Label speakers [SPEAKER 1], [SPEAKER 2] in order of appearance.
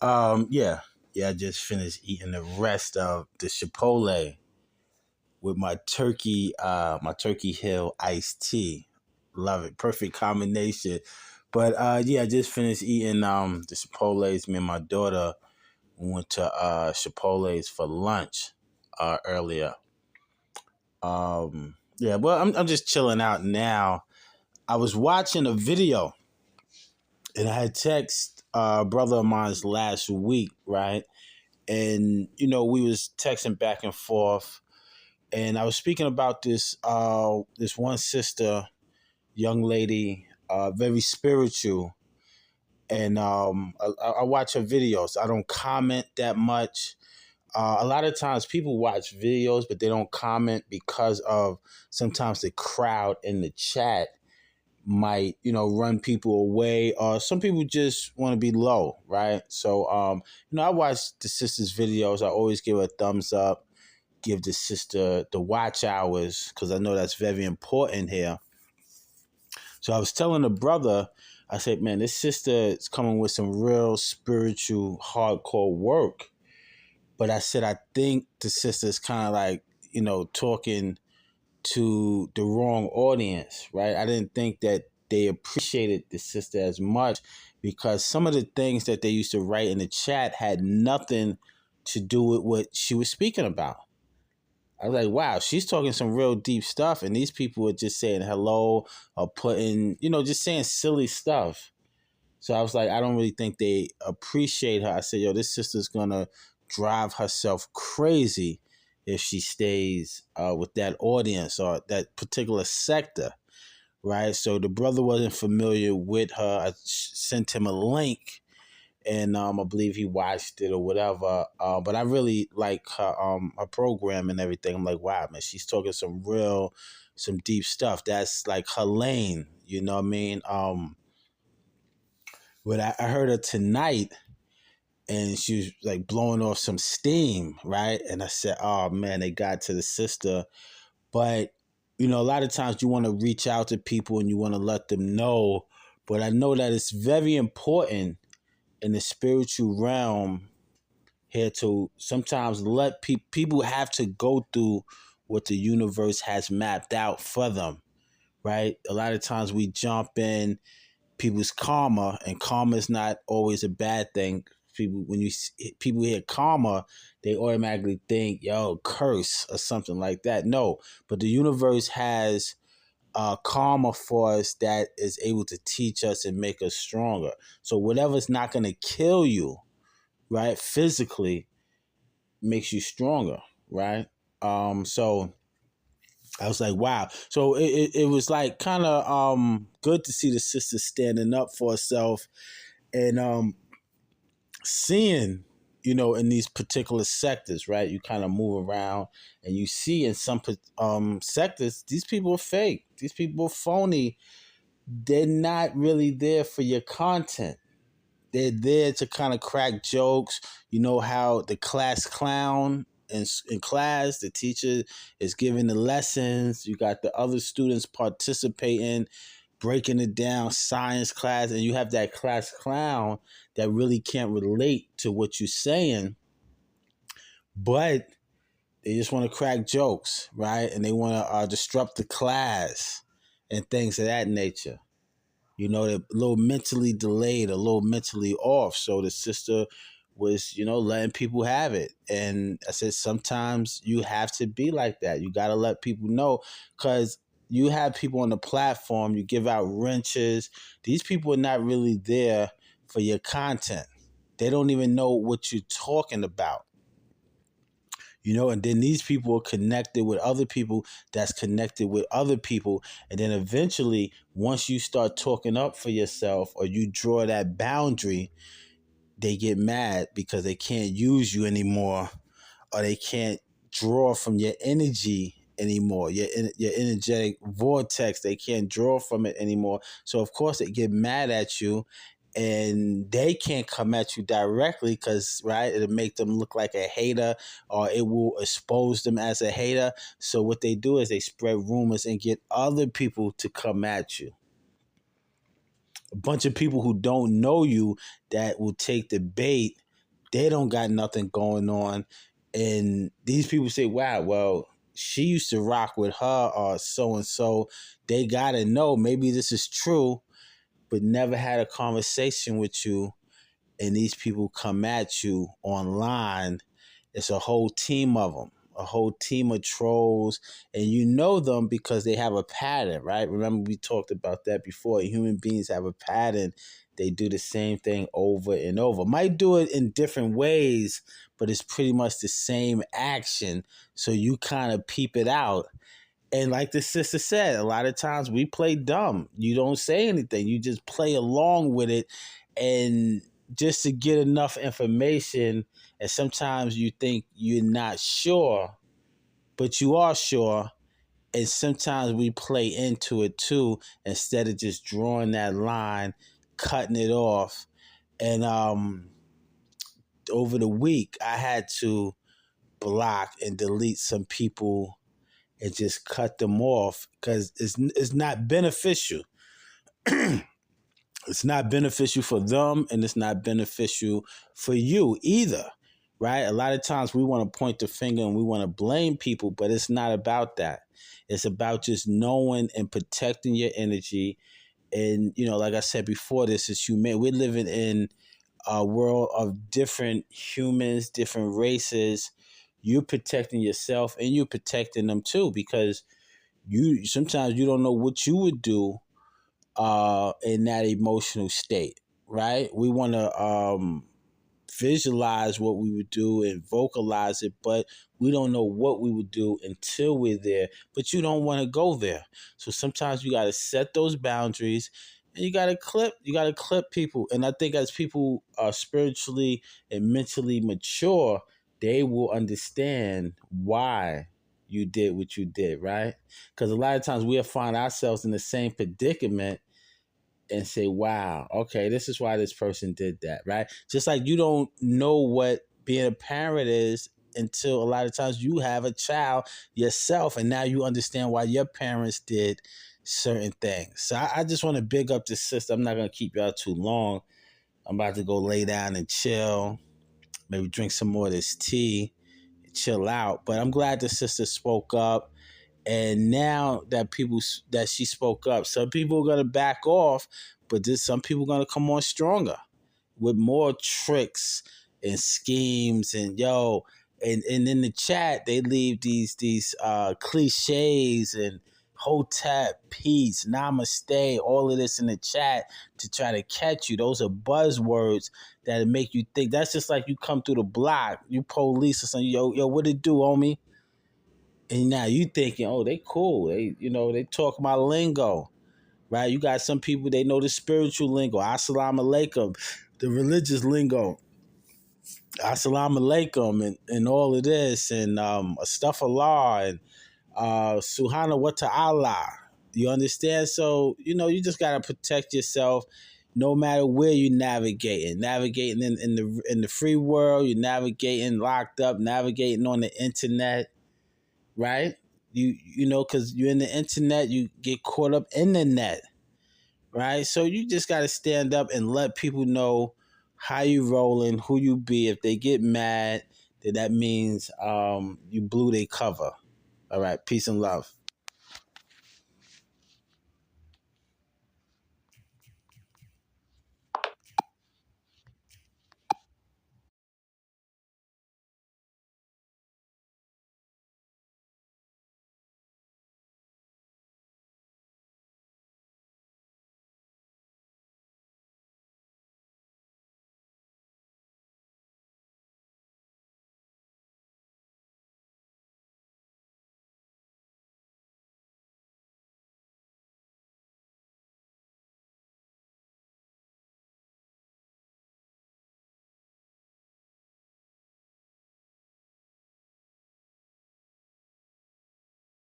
[SPEAKER 1] Yeah, I just finished eating the rest of the Chipotle with my Turkey Hill iced tea. Love it. Perfect combination. But yeah, I just finished eating the Chipotle's. Me and my daughter went to Chipotle's for lunch earlier. Yeah, well, I'm just chilling out now. I was watching a video and I had text a brother of mine's last week, right? And we was texting back and forth, and I was speaking about this one sister, young lady, very spiritual, and I watch her videos. I don't comment that much. A lot of times people watch videos, but they don't comment because of sometimes the crowd in the chat might run people away, or some people just want to be low, right? So I watch the sister's videos. I always give her a thumbs up, give the sister the watch hours, because I know that's very important here. So I was telling the brother, I said, man, this sister is coming with some real spiritual hardcore work. But I said, I think the sister's kind of like talking to the wrong audience, right? I didn't think that they appreciated the sister as much, because some of the things that they used to write in the chat had nothing to do with what she was speaking about. I was like, wow, she's talking some real deep stuff, and these people are just saying hello or putting, just saying silly stuff. So I was like, I don't really think they appreciate her. I said, yo, this sister's gonna drive herself crazy if she stays with that audience or that particular sector, right? So the brother wasn't familiar with her. I sent him a link, and I believe he watched it or whatever. But I really like her program and everything. I'm like, wow, man, she's talking some deep stuff. That's like her lane. You know what I mean? But I heard her tonight, and she was like blowing off some steam, right? And I said, oh man, they got to the sister. But, a lot of times you want to reach out to people and you want to let them know. But I know that it's very important in the spiritual realm here to sometimes let people have to go through what the universe has mapped out for them, right? A lot of times we jump in people's karma, and karma is not always a bad thing. People hear karma, they automatically think, yo, curse or something like that. No, but the universe has karma for us that is able to teach us and make us stronger. So whatever's not going to kill you, right, physically, makes you stronger, right? So I was like, wow. So it was like kind of good to see the sister standing up for herself, and seeing, in these particular sectors, right? You kind of move around and you see in some sectors, these people are fake. These people are phony. They're not really there for your content. They're there to kind of crack jokes. You know how the class clown in class, the teacher is giving the lessons. You got the other students participating, breaking it down, science class, and you have that class clown that really can't relate to what you're saying, but they just want to crack jokes, right? And they want to disrupt the class and things of that nature. They're a little mentally delayed, a little mentally off. So the sister was, letting people have it. And I said, sometimes you have to be like that. You got to let people know, because you have people on the platform, you give out wrenches. These people are not really there for your content. They don't even know what you're talking about. And then these people are connected with other people that's connected with other people. And then eventually, once you start talking up for yourself or you draw that boundary, they get mad because they can't use you anymore, or they can't draw from your energy anymore, your energetic vortex. They can't draw from it anymore. So, of course, they get mad at you, and they can't come at you directly because, right, it'll make them look like a hater, or it will expose them as a hater. So what they do is they spread rumors and get other people to come at you. A bunch of people who don't know you that will take the bait They don't got nothing going on. And these people say, wow, well, she used to rock with her or so and so. They got to know maybe this is true, but never had a conversation with you. And these people come at you online. It's a whole team of them, a whole team of trolls, and you know them because they have a pattern, right? Remember, we talked about that before. Human beings have a pattern. They do the same thing over and over. Might do it in different ways, but it's pretty much the same action. So you kind of peep it out. And like the sister said, a lot of times we play dumb. You don't say anything. You just play along with it. And just to get enough information, and sometimes you think you're not sure, but you are sure. And sometimes we play into it too, instead of just drawing that line, cutting it off. And over the week, I had to block and delete some people and just cut them off because it's not beneficial. It's not beneficial for them, and it's not beneficial for you either, right? A lot of times we want to point the finger and we want to blame people, but it's not about that. It's about just knowing and protecting your energy. And, like I said before, this is human. We're living in a world of different humans, different races. You're protecting yourself and you're protecting them too, because you sometimes you don't know what you would do in that emotional state, right? We want to visualize what we would do and vocalize it, but we don't know what we would do until we're there. But you don't want to go there. So sometimes you got to set those boundaries, and you got to clip people. And I think as people are spiritually and mentally mature, they will understand why you did what you did, right? Because a lot of times we'll find ourselves in the same predicament and say, wow, okay, this is why this person did that, right? Just like you don't know what being a parent is until a lot of times you have a child yourself, and now you understand why your parents did certain things. So I just want to big up the sister. I'm not going to keep y'all too long. I'm about to go lay down and chill, maybe drink some more of this tea, chill out. But I'm glad the sister spoke up. And now that she spoke up, some people are gonna back off, but some people are gonna come on stronger with more tricks and schemes and in the chat they leave these cliches and hotep, peace, namaste, all of this in the chat to try to catch you. Those are buzzwords that make you think. That's just like you come through the block, you police or something, yo, what it do, homie? And now you thinking, oh, they cool. They talk my lingo, right? You got some people, they know the spiritual lingo, assalamu alaikum, the religious lingo, assalamu alaikum, and all of this, and astaghfirullah, and subhana wa ta'ala. You understand? So, you just got to protect yourself no matter where you're navigating. Navigating in the free world, you're navigating locked up, navigating on the internet, right? Because you're in the internet, you get caught up in the net, right? So you just got to stand up and let people know how you rolling, who you be. If they get mad, then that means you blew their cover. All right, peace and love.